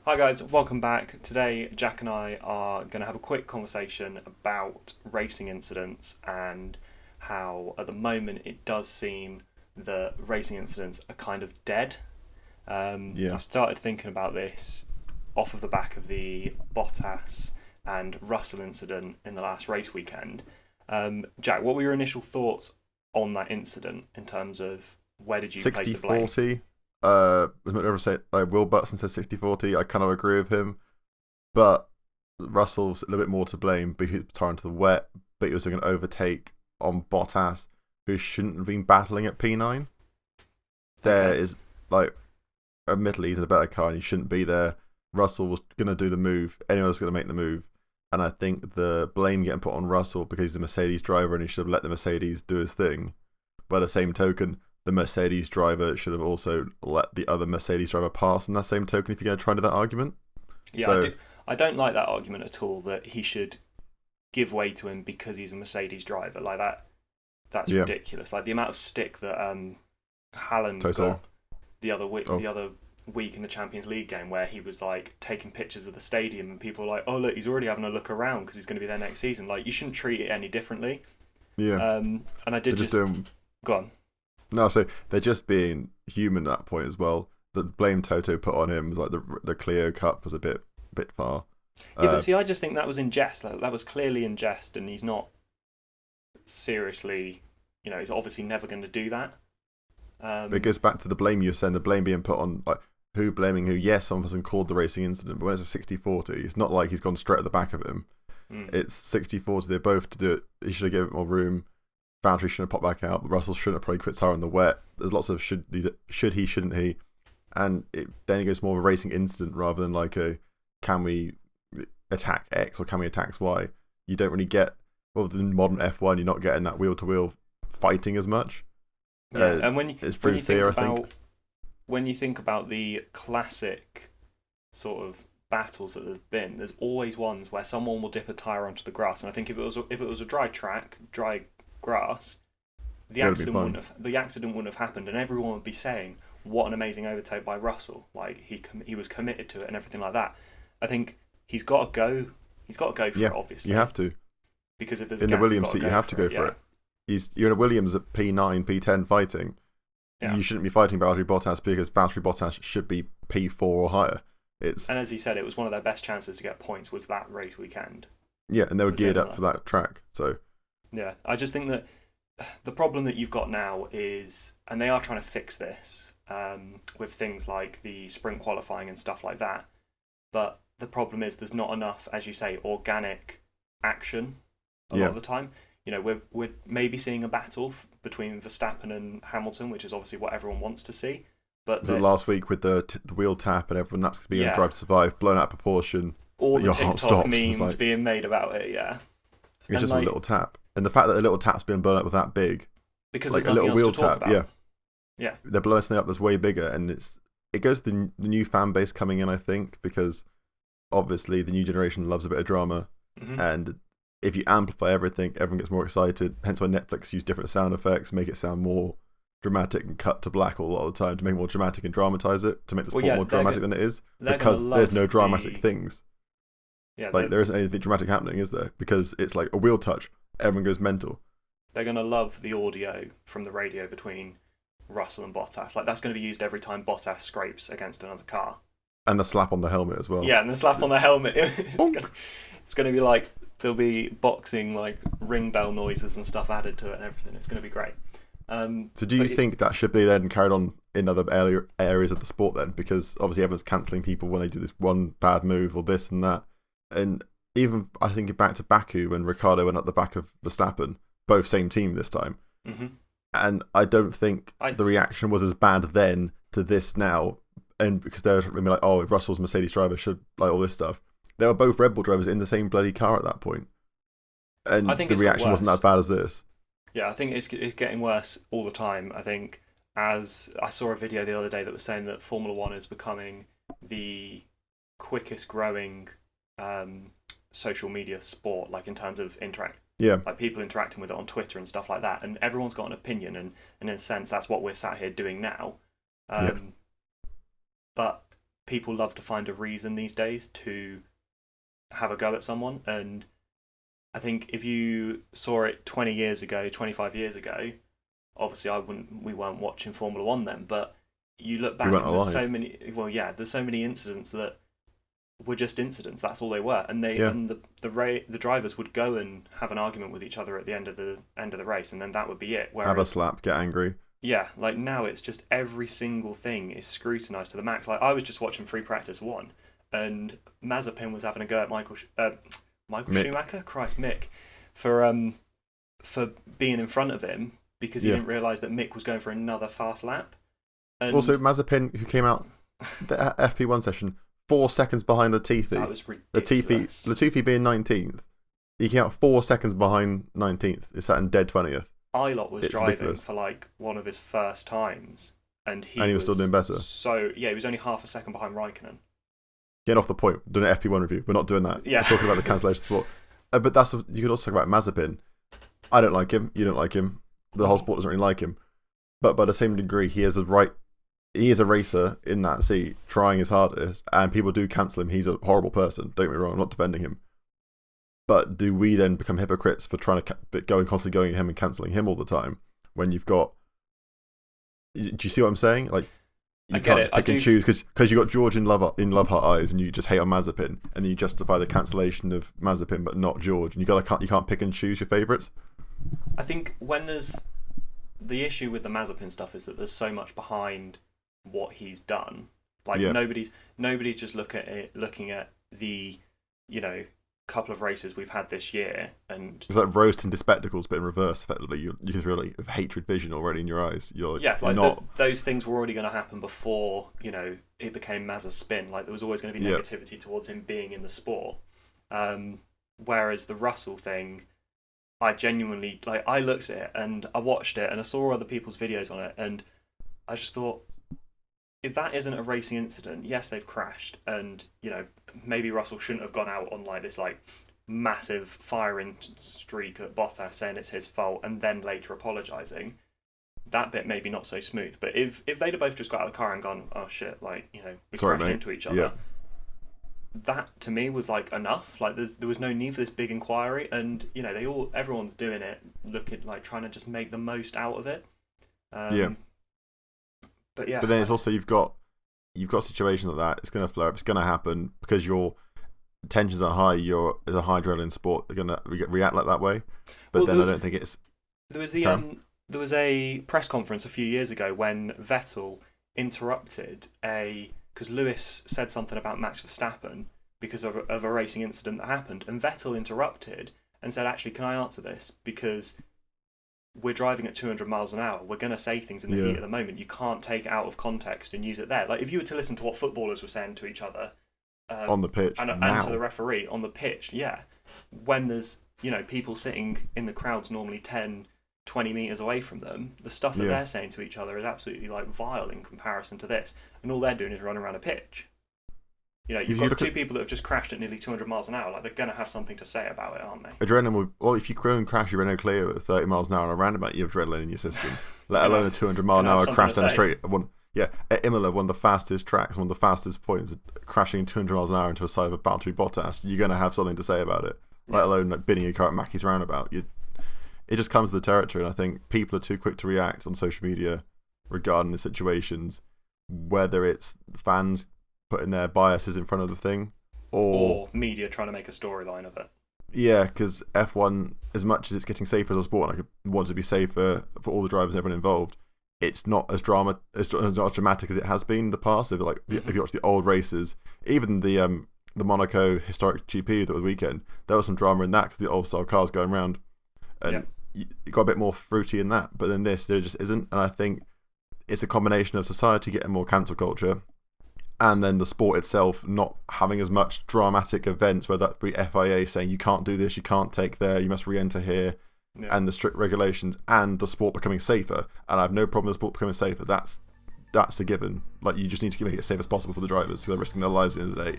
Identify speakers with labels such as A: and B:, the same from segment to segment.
A: Hi guys, welcome back. Today, Jack and I are going to have a quick conversation about racing incidents and how, at the moment, it does seem that racing incidents are kind of dead. I
B: Yeah,
A: started thinking about this off of the back of the Bottas and Russell incident in the last race weekend. Jack, what were your initial thoughts on that incident in terms of where did you place
B: sixty
A: the blame?
B: forty. As much as I say, Will Butson says 60-40. I kind of agree with him, but Russell's a little bit more to blame because he's retiring to the wet, but he was going to overtake on Bottas, who shouldn't have been battling at P9. There
A: Okay.
B: is, like, admittedly, he's in a better car and he shouldn't be there. Russell was going to do the move. Anyone was going to make the move. And I think the blame getting put on Russell because he's a Mercedes driver and he should have let the Mercedes do his thing. By the same token, the Mercedes driver should have also let the other Mercedes driver pass in that same token if you're going to try and do that argument.
A: Yeah, I
B: So,
A: do. I don't like that argument at all that he should give way to him because he's a Mercedes driver. Like that, that's
B: yeah,
A: ridiculous. Like the amount of stick that Hallen
B: Toto.
A: got the
B: Oh,
A: other week in the Champions League game where he was like taking pictures of the stadium and people were like, oh look, he's already having a look around because he's going to be there next season. Like you shouldn't treat it any differently.
B: yeah.
A: And I did
B: They're just
A: just
B: doing.
A: go on.
B: No, so they're just being human at that point as well. The blame Toto put on him was like the Clio Cup was a bit far.
A: Yeah, but
B: Uh,
A: see, I just think that was in jest. That was clearly in jest, and he's not seriously. He's obviously never going to do that.
B: But it
A: Um,
B: goes back to the blame you're saying, the blame being put on, like, who blaming who. Yes, some person called the racing incident, but when it's a 60-40, it's not like he's gone straight at the back of him.
A: mm.
B: It's 60-40, they're both to do it. He should have given it more room. Valtteri shouldn't have popped back out. Russell shouldn't have probably quit tire in the wet. There's lots of should he, shouldn't he. And then it goes more of a racing incident rather than like a can we attack X or can we attack Y. You don't really get, well, the modern F1, you're not getting that wheel to wheel fighting as much.
A: Yeah, and when you,
B: It's
A: when
B: through
A: you think
B: fear, I think.
A: about when you think about the classic sort of battles that there've been, there's always ones where someone will dip a tire onto the grass, and I think if it was a dry track, dry grass,
B: Yeah, it'll be fine.
A: the accident wouldn't have happened, and everyone would be saying what an amazing overtake by Russell, like he was committed to it and everything like that. I think he's got to go for
B: Yeah,
A: it,
B: you
A: obviously,
B: have to.
A: because if there's a
B: In the
A: gap, you've
B: Williams
A: got to
B: seat, you
A: go
B: have to
A: for
B: go
A: it.
B: for
A: Yeah,
B: it. You're in a Williams at P9, P10 fighting.
A: yeah.
B: You shouldn't be fighting Valtteri Bottas because Valtteri Bottas should be P4 or higher. It's
A: And as he said, it was one of their best chances to get points was that race weekend.
B: Yeah, and they were
A: Was
B: geared
A: in
B: up
A: there.
B: for that track. So
A: Yeah, I just think that the problem that you've got now is, and they are trying to fix this with things like the sprint qualifying and stuff like that. But the problem is there's not enough, as you say, organic action a lot
B: yeah,
A: of the time. We're maybe seeing a battle between Verstappen and Hamilton, which is obviously what everyone wants to see. But
B: was it
A: that,
B: last week with the wheel tap and everyone that's being a
A: yeah,
B: Drive to Survive blown out of proportion
A: all
B: that
A: the
B: your heart
A: TikTok
B: stops and it's
A: memes
B: like
A: being made about it, yeah,
B: it's
A: and
B: just a
A: like
B: little tap. And the fact that the little tap's been blown up with that big,
A: because there's
B: like a
A: nothing
B: little
A: else to
B: wheel
A: talk
B: tap,
A: about.
B: yeah,
A: Yeah.
B: they're blowing something up that's way bigger, and it goes to the new fan base coming in, I think, because obviously the new generation loves a bit of drama,
A: Hmm.
B: and if you amplify everything, everyone gets more excited. Hence why Netflix use different sound effects, make it sound more dramatic and cut to black all of the time to make it more dramatic and dramatize it to make the
A: Well,
B: sport
A: yeah,
B: more dramatic than it is
A: they're gonna
B: because there's no
A: love
B: dramatic things.
A: yeah
B: Like
A: they're
B: there isn't anything dramatic happening, is there? Because it's like a wheel touch, everyone goes mental.
A: they're gonna love the audio from the radio between Russell and Bottas. Like that's gonna be used every time Bottas scrapes against another car.
B: And the slap on the helmet as well.
A: Yeah, and the slap on the helmet. it's
B: Bonk.
A: gonna it's gonna be like there'll be boxing like ring bell noises and stuff added to it and everything. It's gonna be great.
B: So do you
A: But
B: think that should be then carried on in other areas of the sport then? Because obviously everyone's cancelling people when they do this one bad move or this and that. And even I think back to Baku when Ricardo went up the back of Verstappen, both same team this time.
A: hmm
B: And I don't think
A: I
B: the reaction was as bad then to this now. And because they were like, oh, if Russell's Mercedes driver should like all this stuff. They were both Red Bull drivers in the same bloody car at that point.
A: I
B: And
A: think
B: the
A: it's got
B: reaction wasn't
A: worse.
B: as bad as this.
A: Yeah, I think it's getting worse all the time. I think as I saw a video the other day that was saying that Formula One is becoming the quickest growing um, social media sport, like in terms of
B: Yeah,
A: like people interacting with it on Twitter and stuff like that, and everyone's got an opinion, and in a sense, that's what we're sat here doing now.
B: yeah,
A: Um, but people love to find a reason these days to have a go at someone. And I think if you saw it 20 years ago, 25 years ago, obviously we weren't watching Formula One then, but you look back and there's so many, there's so many incidents that were just incidents. That's all they were. And the drivers would go and have an argument with each other at the end of the race, and then that would be it.
B: Have a slap, get angry.
A: Yeah, like now it's just every single thing is scrutinised to the max. Like I was just watching Free Practice 1, and Mazepin was having a go at Michael Schumacher, Mick, for being in front of him because he didn't realise that Mick was going for another fast lap. And
B: also, Mazepin, who came out the FP1 session 4 seconds behind Latifi.
A: That was ridiculous.
B: Latifi being 19th, he came out 4 seconds behind 19th. He sat in dead 20th.
A: Ilott was driving for like one of his first times, and he
B: was still doing better.
A: So he was only half a second behind Raikkonen.
B: Getting off the point, doing an FP1 review. We're not doing that.
A: Yeah.
B: We're talking about the cancellation sport. But you could also talk about Mazepin. I don't like him. You don't like him. The whole sport doesn't really like him. But by the same degree, he is a racer in that seat, trying his hardest, and people do cancel him. He's a horrible person. Don't get me wrong. I'm not defending him. But do we then become hypocrites for trying to constantly going at him and cancelling him all the time when you've got? Do you see what I'm saying? Like you can't pick and choose because you got George in Loveheart eyes and you just hate on Mazepin and you justify the cancellation of Mazepin but not George, and you can't pick and choose your favourites.
A: I think when there's the issue with the Mazepin stuff is that there's so much behind what he's done. Like nobody's just looking at the couple of races we've had this year, and
B: it's like roasting the spectacles but in reverse. Effectively, you can really have hatred vision already in your eyes.
A: Those things were already going to happen before it became Maz's spin. Like there was always going to be negativity towards him being in the sport. Whereas the Russell thing, I genuinely I looked at it and I watched it and I saw other people's videos on it, and I just thought, if that isn't a racing incident, yes, they've crashed, and maybe Russell shouldn't have gone out on this massive firing streak at Bottas saying it's his fault and then later apologising. That bit maybe not so smooth, but if they'd have both just got out of the car and gone, oh shit, we crashed into each other, that to me was enough. There was no need for this big inquiry, and everyone's doing it, looking trying to just make the most out of it. But
B: then it's also you've got situations like that. It's going to flare up. It's going to happen because your tensions are high. It's a high adrenaline sport. They're going to react like that way. But I don't think it's.
A: There was a press conference a few years ago when Vettel interrupted because Lewis said something about Max Verstappen because of a racing incident that happened, and Vettel interrupted and said, "Actually, can I answer this? Because we're driving at 200 miles an hour. We're going to say things in the heat of the moment. You can't take it out of context and use it there." If you were to listen to what footballers were saying to each other
B: on the pitch
A: and to the referee on the pitch, when there's people sitting in the crowds normally 10, 20 metres away from them, the stuff that they're saying to each other is absolutely vile in comparison to this, and all they're doing is running around a pitch. You've got two people that have just crashed at nearly 200 miles an hour. They're going to have something to say about it, aren't they?
B: Adrenaline if you go and crash your Renault Clio at 30 miles an hour on a roundabout, you have adrenaline in your system. Let alone a 200 mile an hour crash down the straight. At Imola, one of the fastest tracks, one of the fastest points, crashing 200 miles an hour into a side of a Valtteri Bottas, you're going to have something to say about it. Let alone bidding your car at Mackey's roundabout. It just comes to the territory, and I think people are too quick to react on social media regarding the situations, whether it's fans putting their biases in front of the thing, or
A: media trying to make a storyline of it.
B: Yeah, because F1, as much as it's getting safer as a sport, and I want it to be safer for all the drivers and everyone involved, it's not as dramatic as it has been in the past. If you watch the old races, even the Monaco historic GP that was weekend, there was some drama in that because the old style cars going around, and you got a bit more fruity in that. But in this, there just isn't, and I think it's a combination of society getting more cancel culture, and then the sport itself not having as much dramatic events, whether that be FIA saying you can't do this, you can't take there, you must re-enter here, and the strict regulations, and the sport becoming safer. And I have no problem with the sport becoming safer. That's a given. You just need to make it as safe as possible for the drivers because they're risking their lives at the end of the day.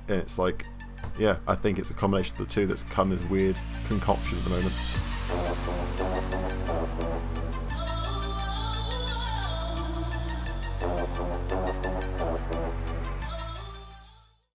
B: And it's I think it's a combination of the two that's come as weird concoction at the moment.